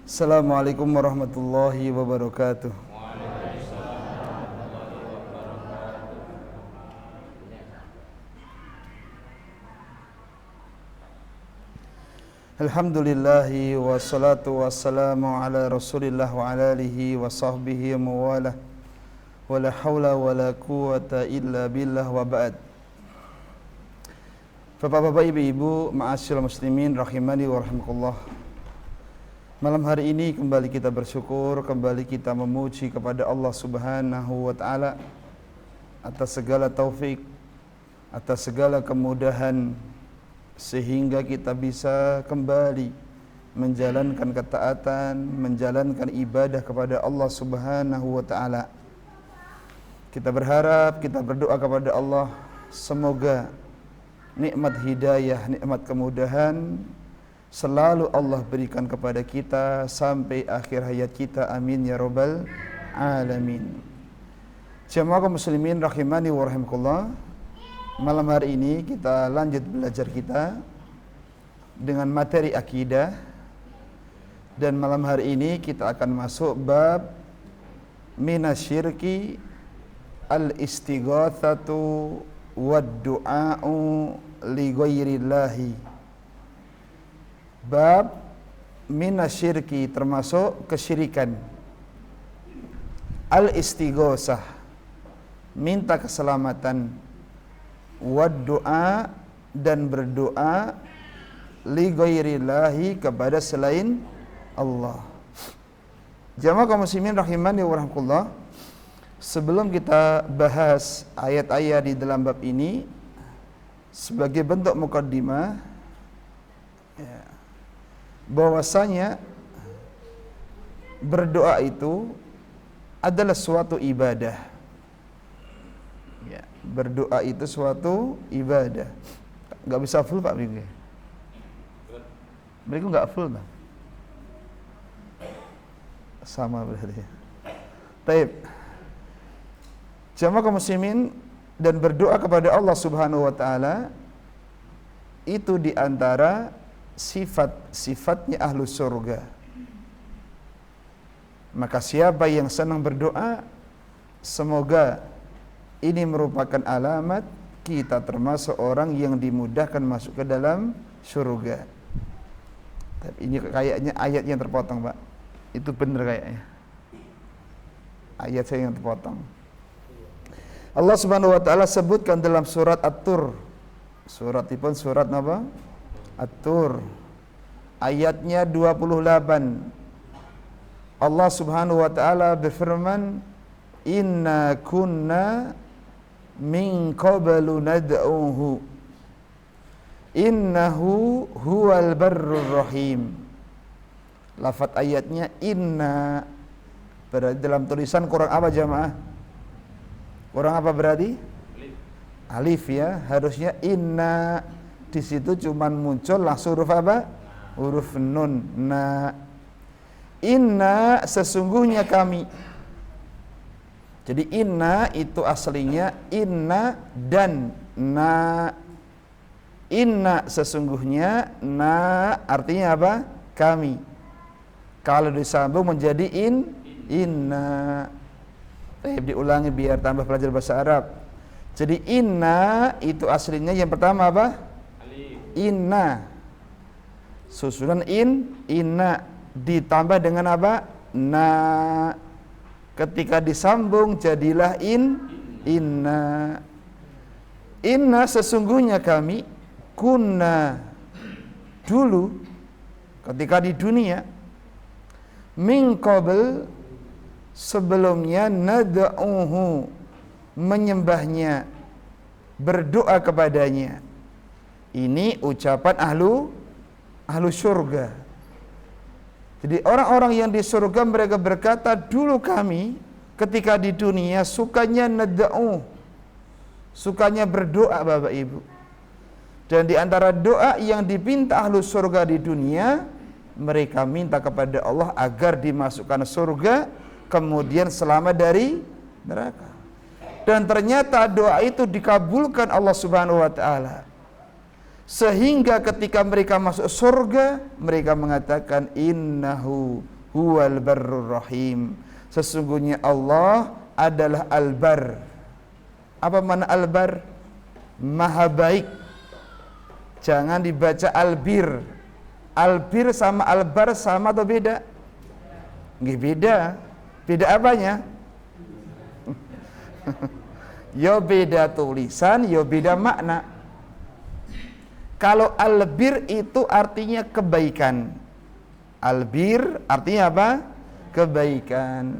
Assalamualaikum warahmatullahi wabarakatuh. Alhamdulillahi wassalatu wassalamu ala rasulillah wa ala alihi wa sahbihi wa wala wa la hawla wa la quwata illa billah wa ba'd. Bapak-bapak, ibu-ibu, ma'asyiral muslimin rahimani wa rahimakumullah. Malam hari ini kembali kita bersyukur, kembali kita memuji kepada Allah Subhanahu wa taala atas segala taufik, atas segala kemudahan, sehingga kita bisa kembali menjalankan ketaatan, menjalankan ibadah kepada Allah Subhanahu wa taala. Kita berharap, kita berdoa kepada Allah, semoga nikmat hidayah, nikmat kemudahan selalu Allah berikan kepada kita sampai akhir hayat kita. Amin ya rabbal alamin. Jemaah kaum muslimin rahimani wa rahimakumullah. Malam hari ini kita lanjut belajar kita dengan materi akidah, dan malam hari ini kita akan masuk bab minasyirki al-istighatsatu wad-du'a'u li ghairillahi. Bab minasyirki, termasuk kesyirikan. Al-istighosah, minta keselamatan. Wad-du'a, dan berdoa. Li ghairillahi, kepada selain Allah. Jamaah kaum muslimin rahimani wa rahimakumullah. Sebelum kita bahas ayat-ayat di dalam bab ini, sebagai bentuk mukaddimah, bahwasanya berdoa itu adalah suatu ibadah. Ya, berdoa itu suatu ibadah. Gak bisa full Pak Bingge. Mereka gak full Pak. Sama berarti. Taib. Jamaah kaum muslimin, dan berdoa kepada Allah Subhanahu wa taala itu diantara sifat-sifatnya ahlu surga. Maka siapa yang senang berdoa, semoga ini merupakan alamat kita termasuk orang yang dimudahkan masuk ke dalam surga. Tapi ini kayaknya ayat yang terpotong Pak. Itu benar kayaknya. Ayat saya yang terpotong. Allah Subhanahu wa taala sebutkan dalam surat At-Tur. Surat apa? At-Tur, ayatnya 28. Allah Subhanahu wa taala berfirman, "Inna kunna min qablu nad'uhu innahu huwal barrur rahim." Lafaz ayatnya inna, berarti dalam tulisan kurang apa jamaah? Kurang apa berarti? Alif ya, harusnya inna. Di situ cuman muncul langsung huruf apa? Huruf nun. Na. Inna, sesungguhnya kami. Jadi inna itu aslinya inna dan na. Inna sesungguhnya, na artinya apa? Kami. Kalau disambung menjadi inna. Diulangi biar tambah belajar bahasa Arab. Jadi inna itu aslinya yang pertama apa? Inna, susunan inna ditambah dengan apa? Na. Ketika disambung jadilah inna. Inna sesungguhnya kami, kunna dulu ketika di dunia, min qabl sebelumnya, nad'uhu menyembahnya, berdoa kepadanya. Ini ucapan ahlu surga. Jadi orang-orang yang di surga mereka berkata, dulu kami ketika di dunia sukanya nad'u, sukanya berdoa Bapak Ibu. Dan di antara doa yang dipinta ahlu surga di dunia, mereka minta kepada Allah agar dimasukkan surga, kemudian selamat dari neraka. Dan ternyata doa itu dikabulkan Allah Subhanahu wa taala. Sehingga ketika mereka masuk surga, mereka mengatakan innahu huwal barrur rahim. Sesungguhnya Allah adalah al-bar. Apa makna al-bar? Maha baik. Jangan dibaca al-bir. Al-bir sama al-bar sama atau beda? Nggih beda. Beda apanya? Ya beda tulisan, ya beda makna. Kalau albir itu artinya kebaikan. Albir artinya apa? Kebaikan.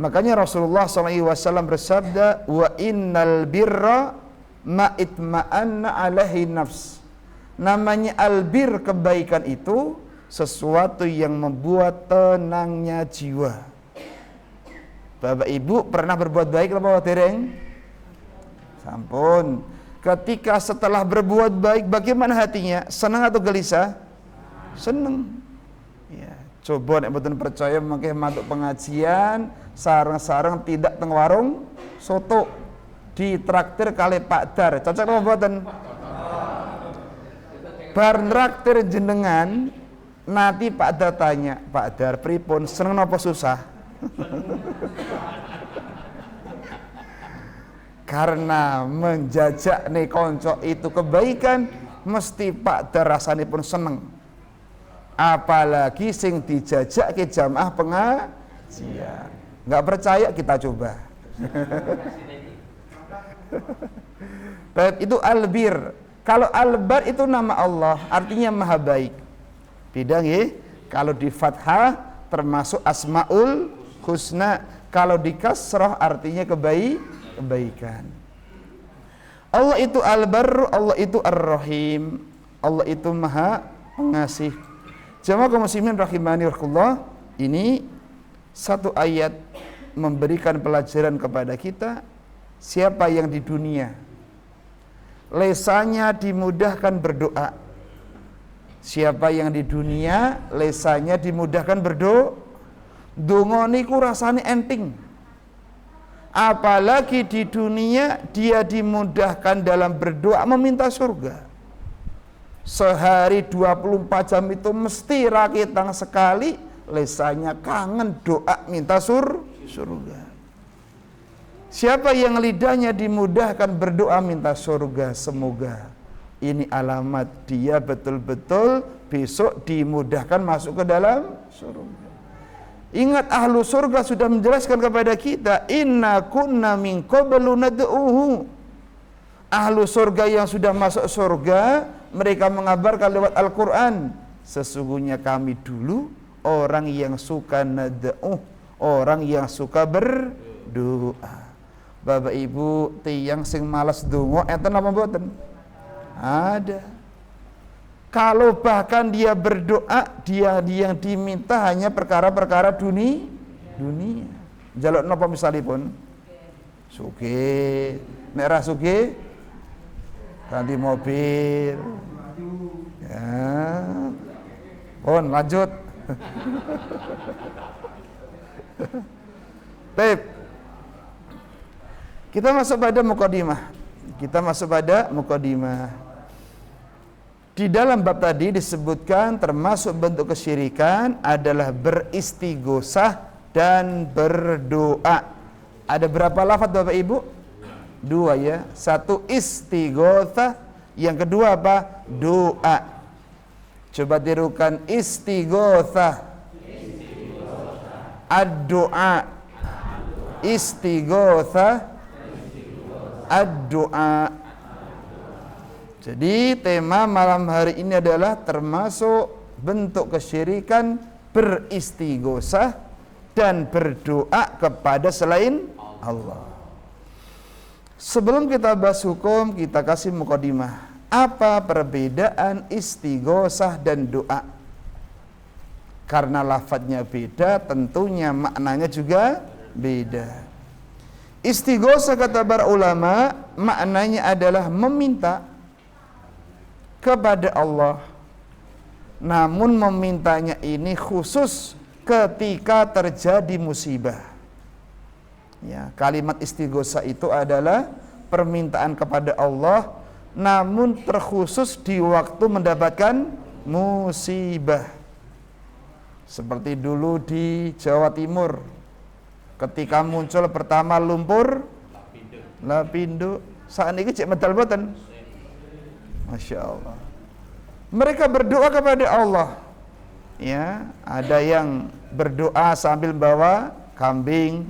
Makanya Rasulullah SAW bersabda, wa innal birra ma'itma'anna alaihi nafs. Namanya albir, kebaikan itu sesuatu yang membuat tenangnya jiwa. Bapak Ibu pernah berbuat baik apa dereng? Sampun. Ketika setelah berbuat baik, bagaimana hatinya? Senang atau gelisah? Senang. Ya, coba nek mboten percaya mangke mantuk pengajian, sareng-sareng tidak teng warung soto ditraktir kali Pak Dar. Cocok apa mboten? Bar traktir jenengan, nanti Pak Dar tanya, Pak Dar pripun, seneng napa susah? Karena menjajak nih konco itu kebaikan, mesti Pak Dar rasanipun seneng. Apalagi sing dijajak ke jamaah pengajian. Nggak percaya kita coba. Itu albir. Kalau albar itu nama Allah, artinya maha baik. Beda nggih? Kalau di fathah termasuk asmaul husna. Kalau di kasrah artinya kebaikan. Allah itu al-barru, Allah itu ar-rahim, Allah itu maha pengasih. Jamaah kaum muslimin rahimani rahimakumullah, ini satu ayat memberikan pelajaran kepada kita, siapa yang di dunia lesanya dimudahkan berdoa, siapa yang di dunia lesanya dimudahkan berdoa, donga niku rasane enteng. Apalagi di dunia dia dimudahkan dalam berdoa meminta surga. Sehari 24 jam itu mesti rakitang sekali lesanya kangen doa minta surga. Siapa yang lidahnya dimudahkan berdoa minta surga, semoga ini alamat dia betul-betul besok dimudahkan masuk ke dalam surga. Ingat ahlu surga sudah menjelaskan kepada kita, inna kunna min qablu nad'uhu. Ahlu surga yang sudah masuk surga, mereka mengabarkan lewat Al-Quran, sesungguhnya kami dulu orang yang suka nad'uh, orang yang suka berdoa. Bapak Ibu tiyang sing malas donga enten apa mboten? Ada. Kalau bahkan dia berdoa, dia yang diminta hanya perkara-perkara dunia. Jaluk napa misalipun? Sugih. Nek ra sugih ganti mobil. Ya. Pun lanjut. Baik. Kita masuk pada mukadimah. Di dalam bab tadi disebutkan termasuk bentuk kesyirikan adalah beristighosah dan berdoa. Ada berapa lafaz Bapak Ibu? 2 ya. Satu istighosah, yang kedua apa? Doa. Coba tirukan istighosah. Ad-doa. Istighosah. Ad-doa. Jadi tema malam hari ini adalah termasuk bentuk kesyirikan beristighosah dan berdoa kepada selain Allah. Sebelum kita bahas hukum, kita kasih mukadimah. Apa perbedaan istighosah dan doa? Karena lafadznya beda, tentunya maknanya juga beda. Istighosah kata para ulama, maknanya adalah meminta kepada Allah, namun memintanya ini khusus ketika terjadi musibah. Ya, kalimat istighosah itu adalah permintaan kepada Allah, namun terkhusus di waktu mendapatkan musibah. Seperti dulu di Jawa Timur, ketika muncul pertama lumpur lapindo, saat ini cek medal boten. Masya Allah. Mereka berdoa kepada Allah. Ya, ada yang berdoa sambil bawa kambing,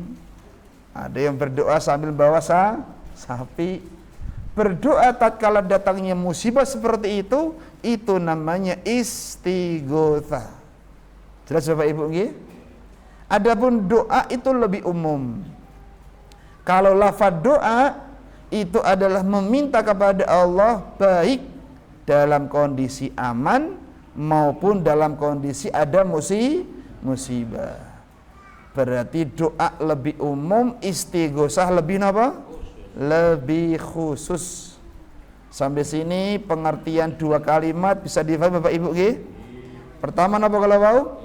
ada yang berdoa sambil bawa sapi. Berdoa tatkala datangnya musibah seperti itu namanya istighotsah. Jelas Bapak Ibu nggih? Adapun doa itu lebih umum. Kalau lafaz doa itu adalah meminta kepada Allah baik dalam kondisi aman maupun dalam kondisi ada musibah. Berarti doa lebih umum, istighosah lebih apa? Lebih khusus. Sampai sini pengertian dua kalimat bisa difahami Bapak Ibu nggih? Pertama napa kalau mau?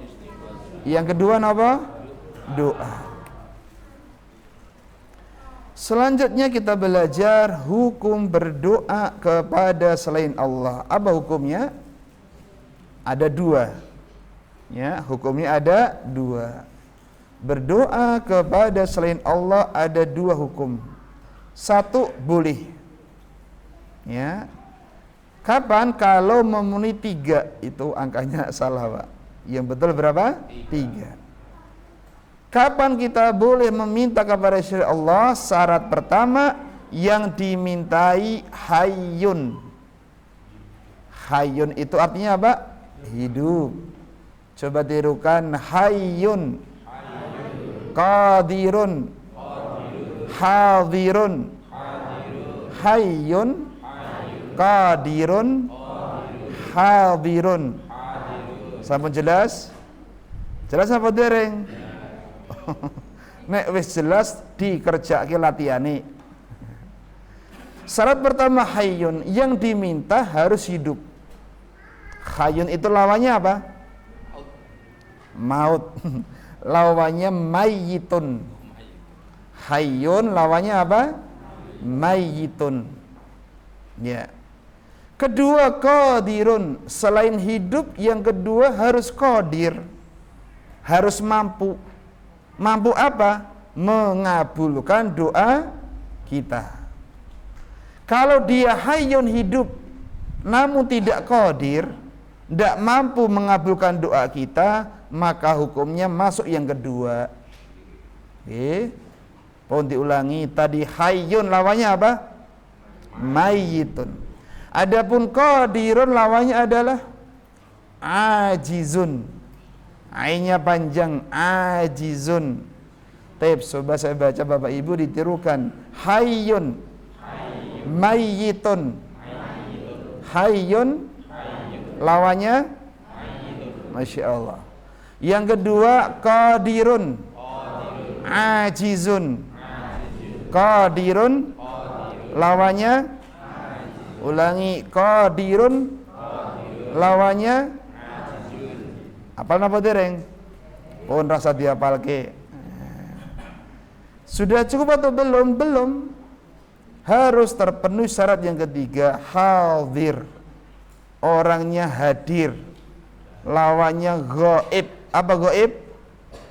Yang kedua napa? Doa. Selanjutnya kita belajar hukum berdoa kepada selain Allah. Apa hukumnya? Ada dua. Ya, hukumnya ada dua. Berdoa kepada selain Allah ada dua hukum. Satu, boleh. Ya. Kapan? Kalau memenuhi 3, itu angkanya salah, Pak. Yang betul berapa? 3. Kapan kita boleh meminta kepada selain Allah? Syarat pertama, yang dimintai hayyun. Hayyun itu artinya apa? Hidup. Coba tirukan, hayyun, qadirun, hadirun, hayyun, qadirun, hadirun. Sampun jelas? Jelas apa dereng? Nek wis jelas dikerjake latihane. Syarat pertama hayyun, yang diminta harus hidup. Hayyun itu lawannya apa? Maut. Lawannya mayyitun. Hayyun lawannya apa? Mayyitun. Ya. Kedua, qadirun. Selain hidup, yang kedua harus qadir. Harus mampu. Mampu apa? Mengabulkan doa kita. Kalau dia hayyun hidup, namun tidak qadir, tidak mampu mengabulkan doa kita, maka hukumnya masuk yang kedua. Pohon diulangi, tadi hayyun lawannya apa? Mayyitun. Adapun qadirun lawannya adalah ajizun. Ainnya panjang, ajizun. Taib, coba saya baca Bapak Ibu ditirukan. Hayyun, mayyitun. Hayyun lawannya Masya Allah. Yang kedua qadirun, ajizun. Qadirun lawannya, ulangi, qadirun lawannya apal napa dereng? Pun rasa diapalke. Sudah cukup atau belum? Belum. Harus terpenuhi syarat yang ketiga, hadir. Orangnya hadir. Lawannya ghaib. Apa ghaib?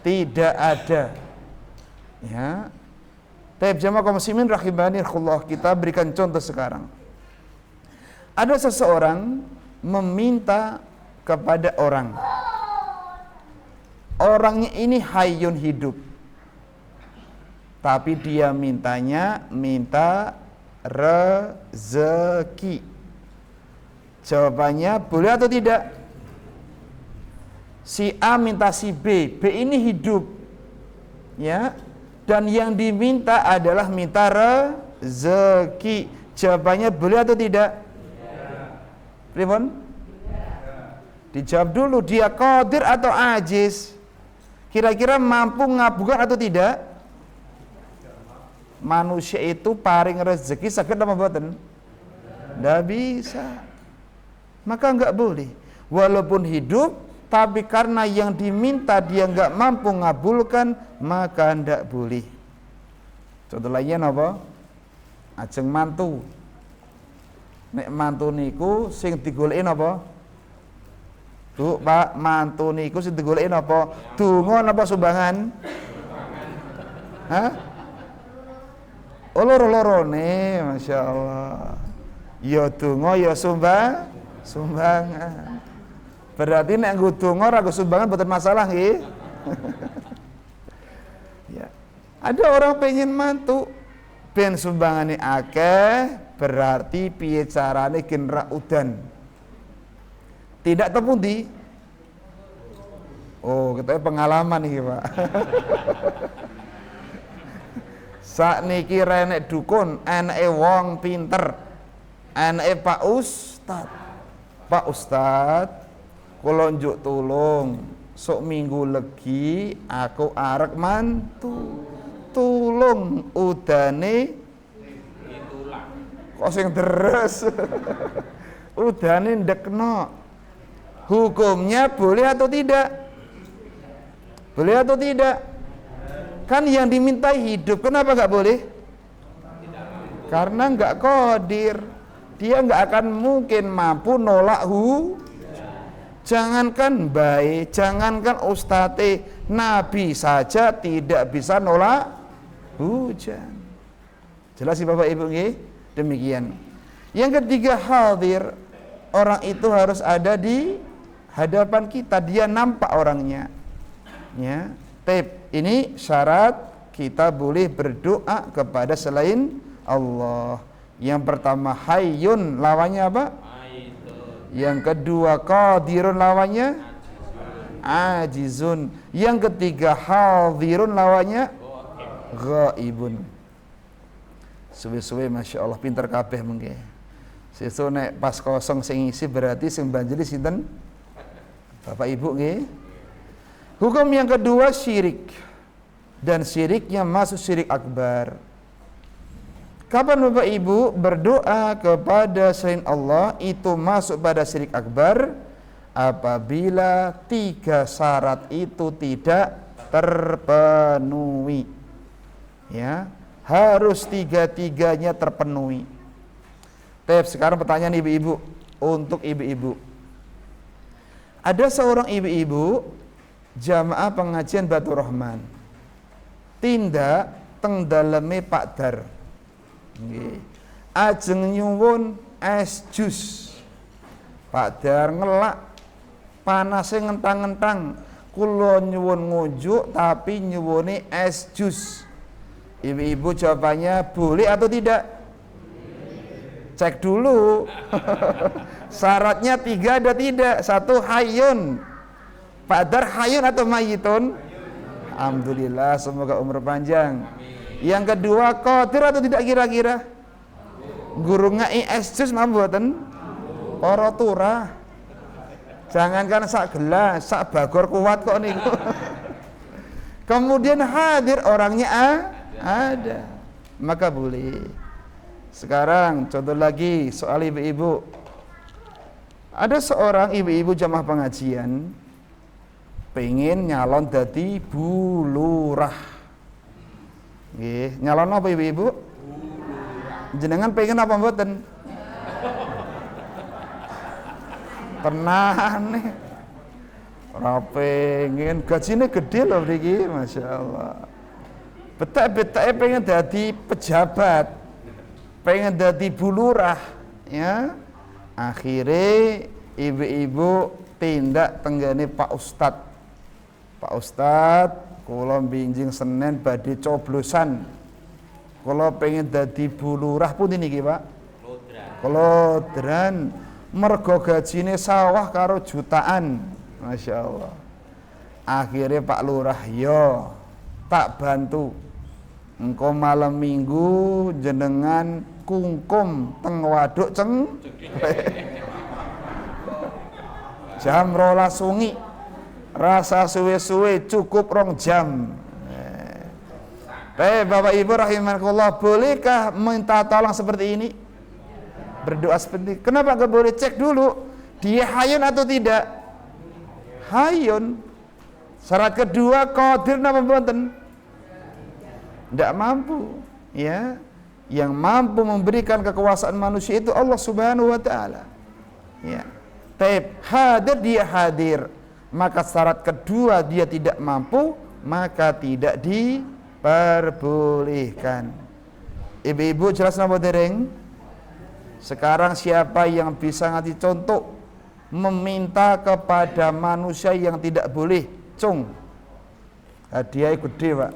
Tidak ada. Ya. Taib jamaah kaum muslimin rahimanillah, kita berikan contoh sekarang. Ada seseorang meminta kepada orang. Orangnya ini hayyun hidup. Tapi dia minta rezeki. Jawabannya boleh atau tidak? Si A minta si B. B ini hidup. Ya. Dan yang diminta adalah minta rezeki. Jawabannya boleh atau tidak? Pripun? Dijawab dulu, dia qadir atau ajiz? Kira-kira mampu ngabulkan atau tidak? Manusia itu paring rezeki saged apa mboten? Nggak bisa. Maka enggak boleh. Walaupun hidup, tapi karena yang diminta dia enggak mampu ngabulkan, maka enggak boleh. Contoh lainnya apa? Ajeng mantu. Nek mantu niku sing digoleki napa? Bu, Pak, mantu niku sing digoleki napa? Donga napa sumbangan? Hah? Oh, loro-lorone, Masya Allah. Ya donga ya sumbangan. Berarti nek nggo donga ora nggo sumbangan mboten masalah nggih. Ya. Ada orang pengen mantu ben sumbangane akeh, berarti piye carane genrak udan. Tidak tepundi. Oh, kita pengalaman iki, Pak. Sakniki renek dukun, eneke wong pinter. Eneke Pak Ustad. Pak Ustad, kula njuk tulung, sok minggu legi aku arek mantu. Tulung udane kok sing deres. Udane ndekno. Hukumnya boleh atau tidak? Boleh atau tidak? Kan yang dimintai hidup, kenapa nggak boleh? Karena nggak qadir. Dia nggak akan mungkin mampu nolak jangankan baik, jangankan ustadz, nabi saja tidak bisa nolak hujan. Jelas sih Bapak Ibu nggih? Demikian. Yang ketiga, hadir. Orang itu harus ada di hadapan kita, dia nampak orangnya. Ya. Ini syarat kita boleh berdoa kepada selain Allah. Yang pertama hayyun, lawannya apa? Yang kedua qadirun, lawannya ajizun. Yang ketiga hadirun, lawannya ghaibun. Suwe-suwe Masya Allah pinter kabeh mengke. Sesuk nek pas kosong sing isi berarti sing banjiri sinten? Bapak Ibu nggih. Hukum yang kedua syirik. Dan syiriknya masuk syirik akbar. Kapan Bapak Ibu berdoa kepada selain Allah itu masuk pada syirik akbar? Apabila 3 syarat itu tidak terpenuhi. Ya, harus 3-3-nya terpenuhi. Sekarang pertanyaan ibu-ibu, untuk ibu-ibu. Ada seorang ibu-ibu jamaah pengajian Batu Rahman. Tindak teng daleme Pak Dar. Nggih. Ajeng nyuwun es jus. Pak Dar ngelak, panase ngentang-ngentang. Kula nyuwun ngunjuk tapi nyuwuni es jus. Ibu-ibu jawabannya boleh atau tidak? Cek dulu. Syaratnya 3 ada tidak? 1 hayyun. Pak Dar hayyun atau mayitun? Alhamdulillah, semoga umur panjang. Yang kedua, qadir atau tidak kira-kira? Guru ngai es jus mampu mboten? Para turah. Jangankan sak gelas, sak bagor kuat kok niku. Kemudian hadir, orangnya ada. Maka boleh. Sekarang contoh lagi soal ibu-ibu. Ada seorang ibu-ibu jamaah pengajian pengen nyalon dadi bulurah. Nggih, nyalon apa ibu-ibu? Jenengan pengen apa mboten? Tenan nih. Ora pengen, gajine gede loh mriki, Masya Allah. Betak-betake pengen dadi pejabat, pengen dadi bulurah, ya. Akhirnya ibu-ibu tindak tenggane Pak Ustad. Pak Ustad, kula binjing Senin badhe coblosan. Kula pengen dadi bulurah pun niki, Pak. Lodran. Mergo gajine sawah karo jutaan. Masya Allah. Akhirnya Pak Lurah, yo tak bantu. Engko malam minggu jenengan kungkum teng waduk jam 12 sungi. Rasa suwe-suwe cukup 2 jam. Bapak Ibu rahimakumullah, bolehkah minta tolong seperti ini? Berdoa seperti ini. Kenapa gak boleh? Cek dulu dia hayyun atau tidak. Hayyun. Syarat kedua, qadir napa mboten? Tidak mampu, ya. Yang mampu memberikan kekuasaan manusia itu Allah Subhanahu wa taala. Ya. Hadir dia hadir, maka syarat kedua dia tidak mampu, maka tidak diperbolehkan. Ibu-ibu jelas napa dereng? Sekarang siapa yang bisa ngasih contoh meminta kepada manusia yang tidak boleh? Cung, hadiah gede Pak.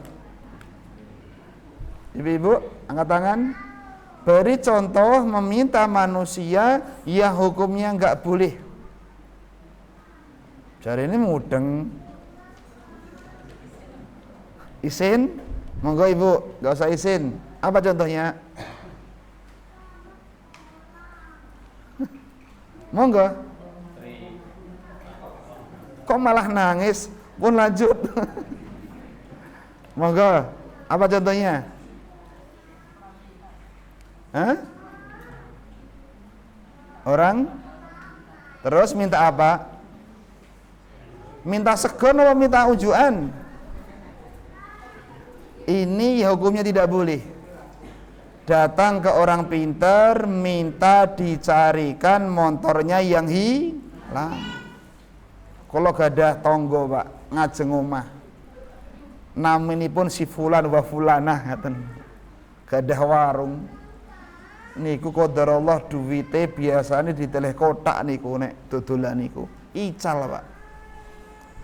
Ibu-ibu angkat tangan. Beri contoh meminta manusia yang hukumnya enggak boleh. Cari ini mudeng. Isin, monggo ibu, enggak usah isin. Apa contohnya? Monggo. Kok malah nangis? Pun lanjut. Monggo. Apa contohnya? Hah? Orang terus minta apa? Minta segon atau minta ujuan? Ini hukumnya tidak boleh. Datang ke orang pintar, minta dicarikan motornya yang hilang. Kalau gadah tonggo Pak, ngajeng omah. Naminipun si fulan wa fulanah ngaten. Gadah warung. Niku qadarullah duwite biasane diteleh kotak niku nek dodolan niku. Ical Pak.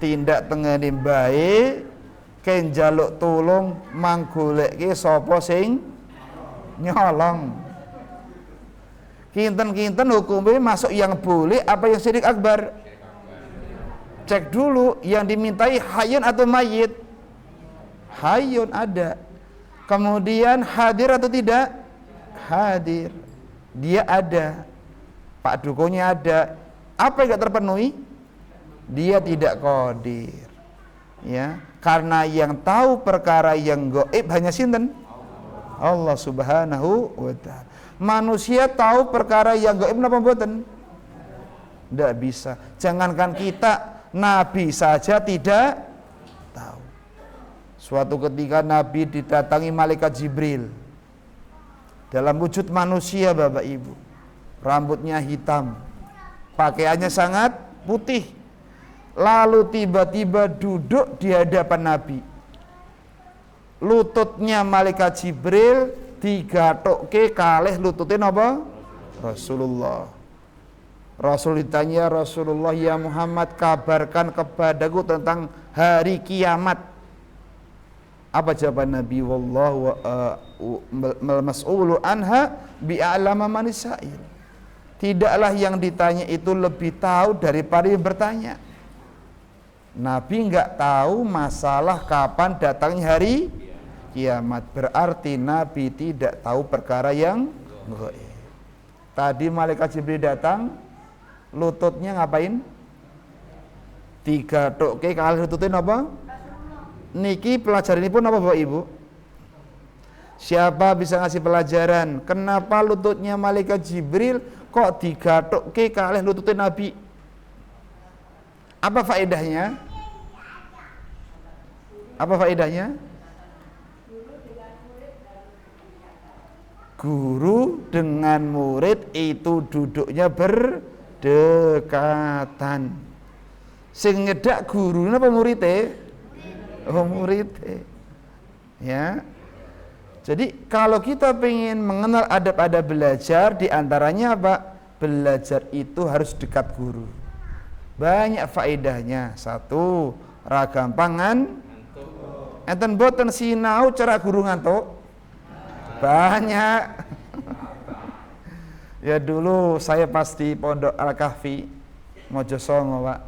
Tindak tengene mbae ken njaluk tulung manggoleke sapa sing nyolong. Kinten-kinten hukumnya masuk yang boleh apa yang syirik akbar? Cek dulu yang dimintai hayun atau mayit. Hayun ada. Kemudian hadir atau tidak? Hadir, dia ada, Pak Dukonya ada. Apa yang tidak terpenuhi? Dia tidak qadir, ya, karena yang tahu perkara yang gaib hanya sinten? Allah Subhanahu wa ta'ala. Manusia tahu perkara yang gaib napa mboten? Tidak bisa. Jangankan kita, Nabi saja tidak tahu. Suatu ketika Nabi didatangi malaikat Jibril dalam wujud manusia Bapak Ibu, rambutnya hitam, pakaiannya sangat putih, lalu tiba-tiba duduk di hadapan Nabi. Lututnya malaikat Jibril digatokke kalih lututnya napa? Rasulullah. Rasul ditanya, Rasulullah ya Muhammad, kabarkan kepadaku tentang hari kiamat. Apa jawaban Nabi? Wallahu mas'ulu anha bi'alama manisail. Tidaklah yang ditanya itu lebih tahu daripada yang bertanya. Nabi enggak tahu masalah kapan datangnya hari kiamat. Berarti Nabi tidak tahu perkara yang gaib. Tadi malaikat Jibril datang, lututnya ngapain? Digatokke kalih lututnya apa? Niki pelajaran ini pun apa Bapak Ibu? Siapa bisa ngasih pelajaran? Kenapa lututnya malaikat Jibril kok digatokke kalih lututnya Nabi? Apa faedahnya? Apa faedahnya? Guru dengan murid itu duduknya berdekatan. Sing nyedak guru napa muridé? Oh murid, ya. Jadi kalau kita ingin mengenal adab-adab belajar, diantaranya apa? Belajar itu harus dekat guru. Banyak faedahnya. Satu, ragampangan. Enten boten sinau cara guru ngantuk. Banyak. Ya dulu saya pas di Pondok Al-Kahfi Mojosongo Pak.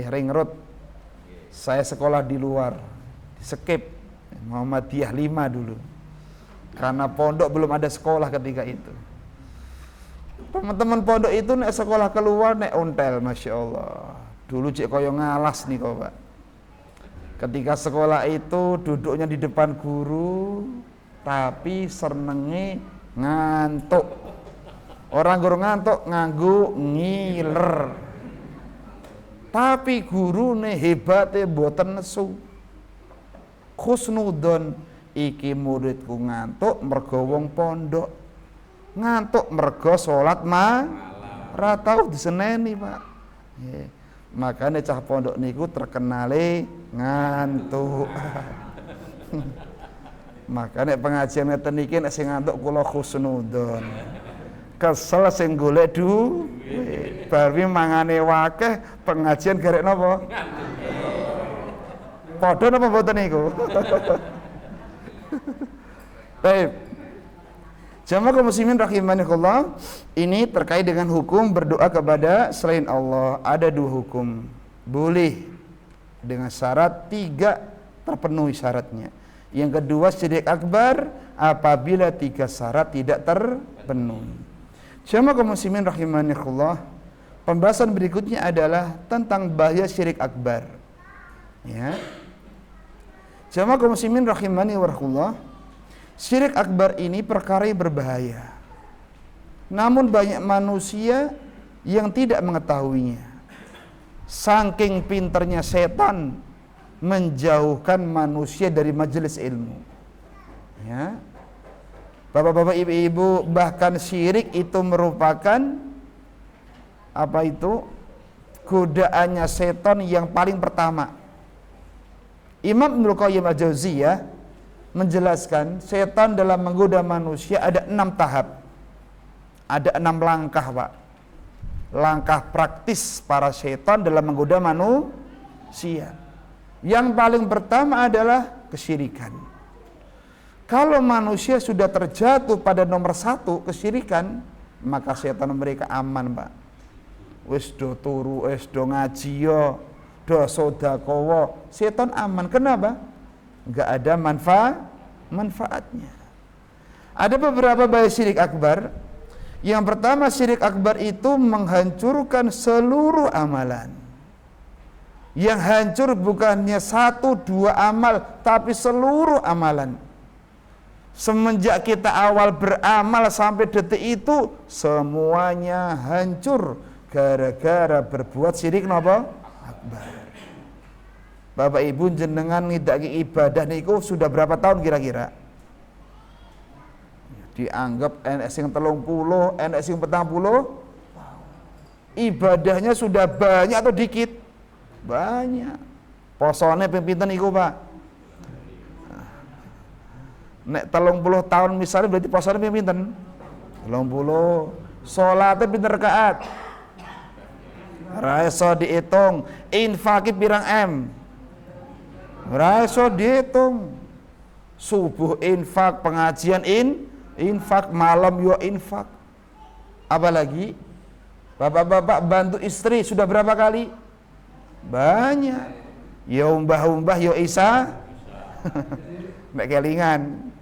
Ring Road. Saya sekolah di luar, skip Muhammadiyah 5 dulu. Karena pondok belum ada sekolah ketika itu. Teman-teman pondok itu nek sekolah keluar nek ontel, Masya Allah. Dulu cek koyo ngalas nih kok Pak. Ketika sekolah itu duduknya di depan guru, tapi senenge ngantuk. Orang guru ngantuk nganggu ngiler. Tapi guru ne hebatnya mboten nesu. Khusnudon iki muridku ngantuk mergo wong pondok. Ngantuk mergo salat Ora tau diseneni, Pak. Nggih. Makane cah pondok niku terkenale ngantuk. Makane pengajian ngeten iki nek sing ngantuk kula khusnudon. Kesel sing golek duit. Bar mangane wakeh pengajian garek napa? Padha napa mboten niku? Baik. Jamaah kaum muslimin rahimanillah, ini terkait dengan hukum berdoa kepada selain Allah. Ada 2 hukum. Boleh dengan syarat 3 terpenuhi syaratnya. Yang kedua syirik akbar apabila 3 syarat tidak terpenuhi. Jamaah kaum muslimin rahimanillah, pembahasan berikutnya adalah tentang bahaya syirik akbar. Ya. Jamaah kaum muslimin rahimanillah, syirik akbar ini perkara yang berbahaya. Namun banyak manusia yang tidak mengetahuinya. Saking pinternya setan menjauhkan manusia dari majelis ilmu. Ya. Bapak-bapak, ibu-ibu, bahkan syirik itu merupakan apa itu? Godaannya setan yang paling pertama. Imam Ibnu Qayyim Al-Jauziyah menjelaskan setan dalam menggoda manusia ada 6 tahap. Ada 6 langkah, Pak. Langkah praktis para setan dalam menggoda manusia. Yang paling pertama adalah kesyirikan. Kalau manusia sudah terjatuh pada nomor 1 kesyirikan, maka setan mereka aman, Pak. Wis do turu, wis do ngaji yo, do sedekah, setan aman. Kenapa? Enggak ada manfaatnya. Ada beberapa bahaya syirik akbar. Yang pertama, syirik akbar itu menghancurkan seluruh amalan. Yang hancur bukannya 1-2 amal, tapi seluruh amalan. Semenjak kita awal beramal sampai detik itu, semuanya hancur gara-gara berbuat syirik napa? Akbar. Bapak Ibu jenengan ngidaki ibadah niku sudah berapa tahun kira-kira? Dianggap enek sing 30, enek sing 40. Ibadahnya sudah banyak atau dikit? Banyak. Posone ping pinten iku, Pak? Nek 30 tahun misalnya berarti posone ping pinten? 30. Salate pinten rakaat? Ra iso diitung. Infaki pirang M? Raiso dihitung. Subuh infak, pengajian infak, malam yo infak. Apalagi bapak-bapak bantu istri sudah berapa kali? Banyak. Yo umbah-umbah yo isa. Mek kelingan.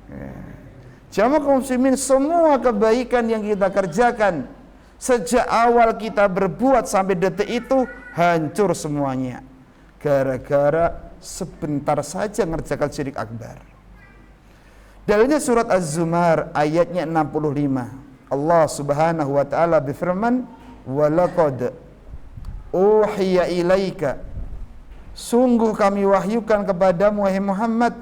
Jamaah kaum muslimin, semua kebaikan yang kita kerjakan sejak awal kita berbuat sampai detik itu hancur semuanya. Gara-gara sebentar saja ngerjakan syirik akbar. Dalilnya surat Az-Zumar ayatnya 65. Allah Subhanahu wa taala berfirman, "Wa laqad uhiya ilaika." Sungguh kami wahyukan kepadamu wahai Muhammad,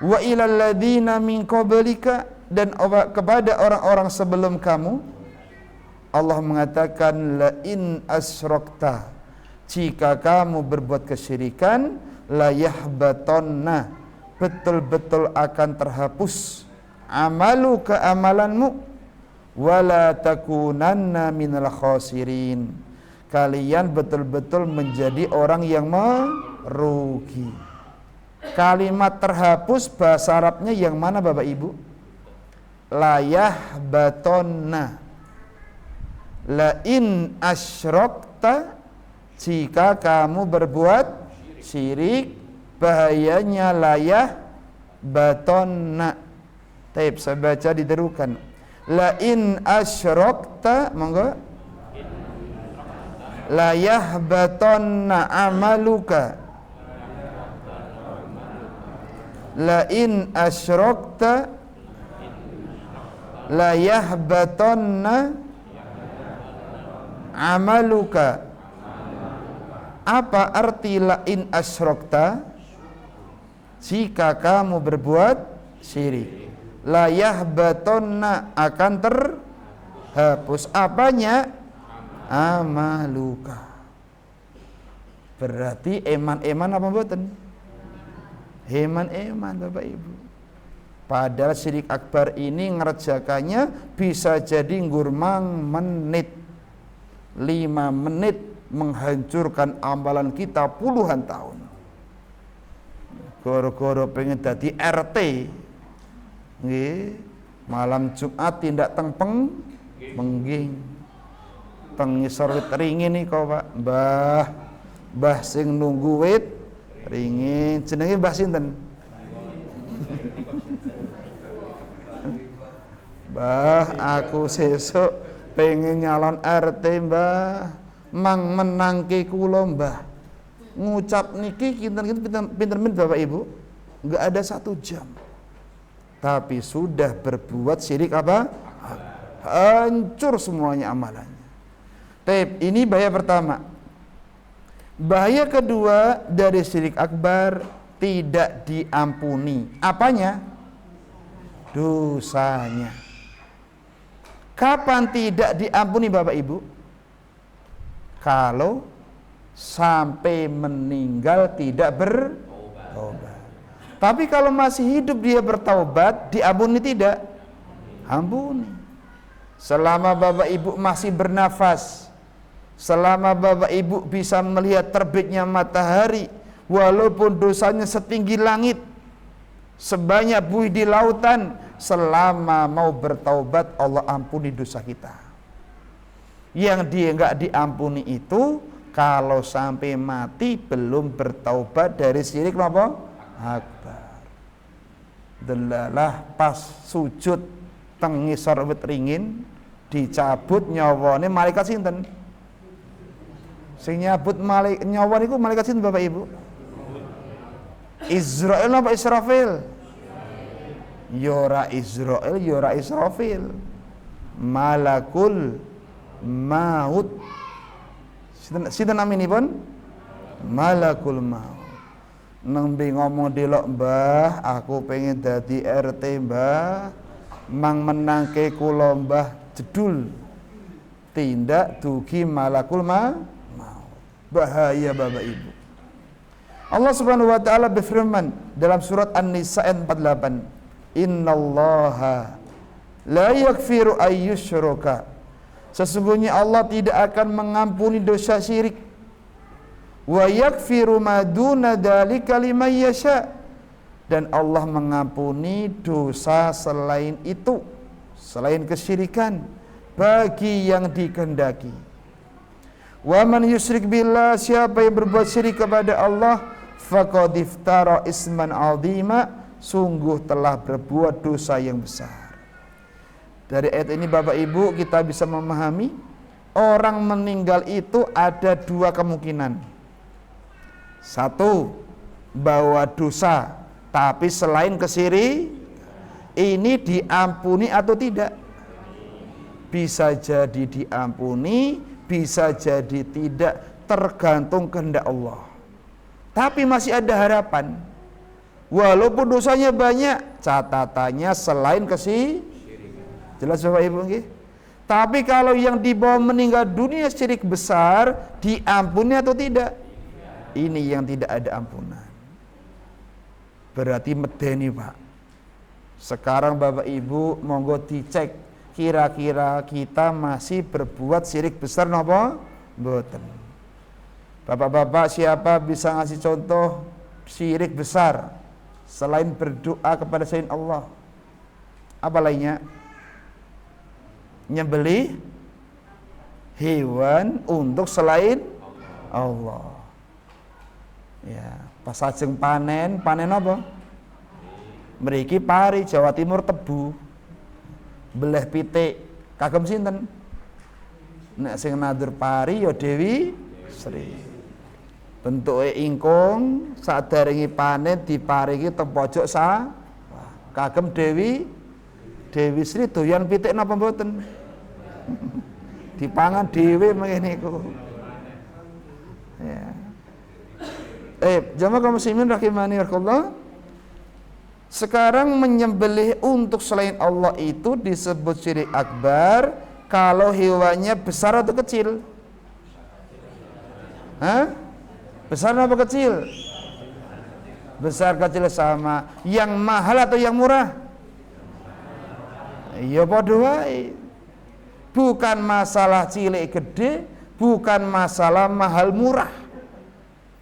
wa ilal ladzina min qablika, dan kepada orang-orang sebelum kamu. Allah mengatakan, la in asyrakta, jika kamu berbuat kesyirikan, la yahbatonna, betul-betul akan terhapus amalu keamalanmu, wala takunanna minal khasirin, kalian betul-betul menjadi orang yang merugi. Kalimat terhapus bahasa Arabnya yang mana Bapak Ibu? La yahbatonna, la in asyrakta, jika kamu berbuat syirik, bahayanya layah batonna. Taib, saya baca diderukan. La in asyrakta, monggo. Layah batonna amaluka. La in asyrakta layah batonna amaluka. Apa arti la in asyrakta? Jika kamu berbuat syirik, layah batonna, akan terhapus apanya? amaluka. Berarti eman-eman apa mboten? Eman-eman Bapak Ibu. Padahal syirik akbar ini ngerjakannya bisa jadi ngurmang menit, 5 menit menghancurkan amalan kita puluhan tahun. Goro-goro pengen dadi RT, nggih, malam Jumat tindak teng pengging, teng ngisor wit ringin nika Pak, Mbah sing nunggu wit ringin, jenenge Mbah sinten? Mbah, aku sesuk pengen nyalon RT Mbah, mang menangke kula Mbah. Ngucap niki pinter Bapak Ibu, enggak ada 1 jam. Tapi sudah berbuat syirik apa? Hancur semuanya amalannya. Ini bahaya pertama. Bahaya kedua dari syirik akbar, tidak diampuni. Apanya? Dosanya. Kapan tidak diampuni Bapak Ibu? Kalau sampai meninggal tidak bertaubat. Tapi kalau masih hidup dia bertaubat, diampuni tidak? Ampuni. Selama Bapak Ibu masih bernafas, selama Bapak Ibu bisa melihat terbitnya matahari, walaupun dosanya setinggi langit, sebanyak buih di lautan, selama mau bertaubat Allah ampuni dosa kita. Yang dia enggak diampuni itu kalau sampai mati belum bertaubat dari syirik apa? Akbar. Delalah pas sujud teng ngisor wit ringin dicabut nyawane malaikat sinten? Sing nyabut nyawa niku malaikat sinten Bapak Ibu? Israel apa Israfil? Yora Israel, yora Israfil. Malakul maut. Sinten naminipun? Malakul maut. Nembe ngomong delok Mbah, aku pengen dadi RT Mbah, mang menangke kula Mbah jedul. Tindak dugi malakul maut. Bahaya Bapak Ibu. Allah Subhanahu wa taala berfirman dalam surat An-Nisa ayat 48, "Innallaha la yaghfiru ayyusyraka." Sesungguhnya Allah tidak akan mengampuni dosa syirik. Wa yaghfiru ma duna dzalika liman yasha. Dan Allah mengampuni dosa selain itu, selain kesyirikan, bagi yang dikehendaki. Wa man yusyrik billah, siapa yang berbuat syirik kepada Allah, faqad iftara isman 'azima, sungguh telah berbuat dosa yang besar. Dari ayat ini Bapak Ibu kita bisa memahami orang meninggal itu ada 2 kemungkinan. 1, bawa dosa, tapi selain kesyirik ini diampuni atau tidak? Bisa jadi diampuni, bisa jadi tidak, tergantung kehendak Allah. Tapi masih ada harapan. Walaupun dosanya banyak, catatannya selain kesyirik. Jelas Bapak Ibu nggih? Tapi kalau yang dibawa meninggal dunia syirik besar, diampuni atau tidak? Ini yang tidak ada ampunan. Berarti medeni Pak. Sekarang Bapak Ibu monggo dicek, kira-kira kita masih berbuat syirik besar napa? Mboten. Bapak-bapak siapa bisa ngasih contoh syirik besar selain berdoa kepada selain Allah? Apa lainnya? Nyembelih hewan untuk selain Allah. Ya, pas ajeng panen apa? Mriki pari Jawa Timur tebu. Belah pitik kagem sinten? Nek sing nandur pari ya Dewi Sri. Bentuke ingkung, sadaringi panen diparingi teng pojok kagem Dewi Sri doyan pitik napa mboten? Dipangan dhewe mengene iku. Ya. Jamaah kaum muslimin rahimani Allah. Sekarang menyembelih untuk selain Allah itu disebut syirik akbar kalau hewannya besar atau kecil? Hah? Besar apa kecil? Besar kecil sama. Yang mahal atau yang murah? Ya padha wae. Bukan masalah cilik gede, bukan masalah mahal murah.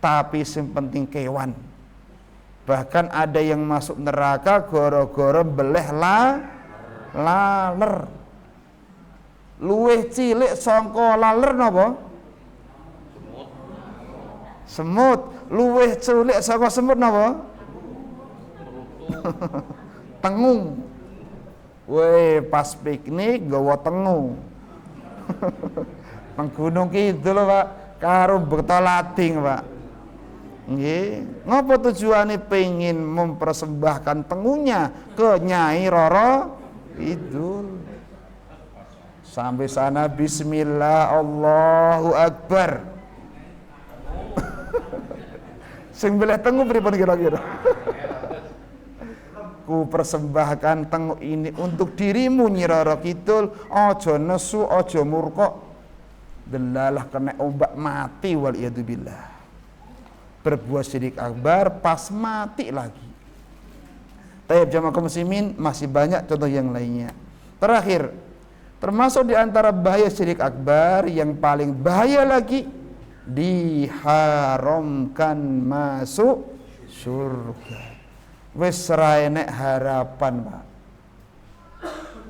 Tapi yang penting kewan. Bahkan ada yang masuk neraka gara-gara beleh laler. Luwih cilik sangka laler napa? Semut. Luwih cilik saka semut napa? Tengung. Weh, pas piknik gawa tengu. Nang gunung kidul, Pak, karo betolating, Pak. Nggih, ngapa tujuane pengin mempersembahkan tengunya ke Nyai Roro Kidul. Sampai sana bismillah Allahu Akbar. Sing beleh tengu pripun kira-kira? Ku persembahkan tengu ini untuk dirimu Nyi Roro Kidul, aja nesu, aja murka. Delalah kena ombak mati wal iyadzubillah. Berbuat syirik akbar pas mati lagi. Tayyib jamaah kaum muslimin, masih banyak contoh yang lainnya. Terakhir, termasuk di antara bahaya syirik akbar yang paling bahaya lagi, diharamkan masuk surga. Wis ra enek harapan, Pak.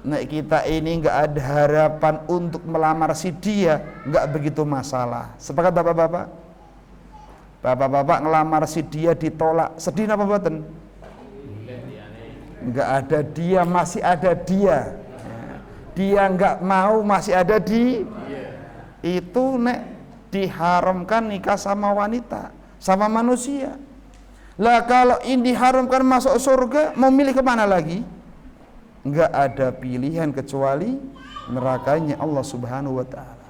Nek kita ini enggak ada harapan untuk melamar si dia, enggak begitu masalah. Sepakat Bapak-bapak? Bapak-bapak ngelamar si dia ditolak, sedih apa mboten? Enggak ada dia, masih ada dia. Dia enggak mau, masih ada di itu. Nek diharamkan nikah sama wanita, sama manusia. Lah kalau ini diharamkan masuk surga, mau milih kemana lagi? Enggak ada pilihan kecuali nerakanya Allah Subhanahu wa ta'ala.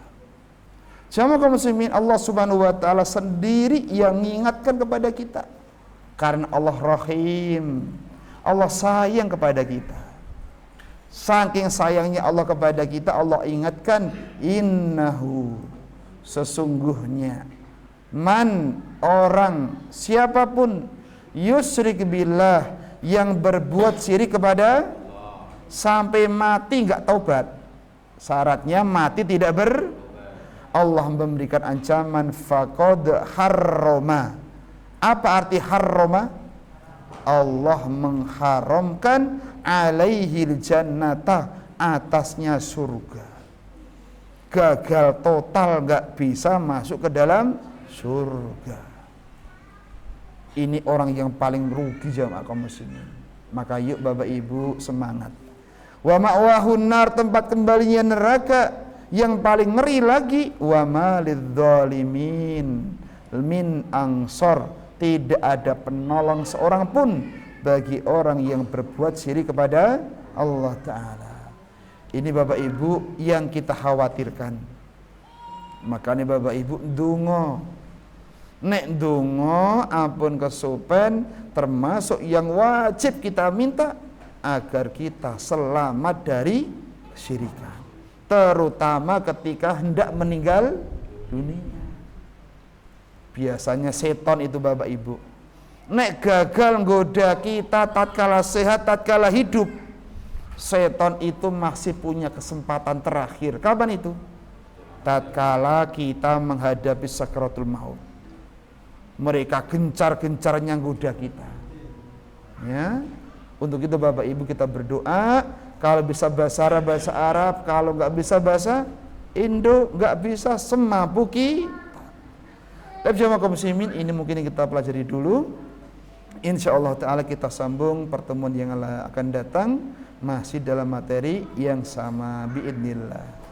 Jamaah kaum muslimin, Allah Subhanahu wa ta'ala sendiri yang mengingatkan kepada kita. Karena Allah Rahim, Allah sayang kepada kita. Saking sayangnya Allah kepada kita, Allah ingatkan, innahu, sesungguhnya, man, orang, siapapun, yusyrik billah, yang berbuat syirik kepada sampai mati enggak taubat. Syaratnya mati tidak Allah memberikan ancaman faqad harrama. Apa arti harrama? Allah mengharamkan alaihil jannata, atasnya surga. Gagal total, enggak bisa masuk ke dalam surga. Ini orang yang paling rugi jamaah kaum muslimin. Maka yuk Bapak Ibu semangat. Wa ma'wahun nar, tempat kembalinya neraka. Yang paling ngeri lagi, wa malidzalimin min ansor, tidak ada penolong seorang pun bagi orang yang berbuat syirik kepada Allah Ta'ala. Ini Bapak Ibu yang kita khawatirkan. Makanya Bapak Ibu ndonga. Nek ndonga ampun kesupen, termasuk yang wajib kita minta agar kita selamat dari kesyirikan, terutama ketika hendak meninggal dunia. Biasanya setan itu Bapak Ibu, nek gagal nggoda kita tatkala sehat, tatkala hidup, setan itu masih punya kesempatan terakhir. Kapan itu? Tatkala kita menghadapi sakaratul maut. Mereka gencar-gencarnya nggoda kita. Ya, untuk itu Bapak Ibu kita berdoa. Kalau bisa bahasa Arab, bahasa Arab. Kalau nggak bisa bahasa Indo, nggak bisa semampu kita. Tapi jamaah kaum muslimin, ini mungkin yang kita pelajari dulu. Insya Allah Ta'ala kita sambung pertemuan yang akan datang, masih dalam materi yang sama biidnillah.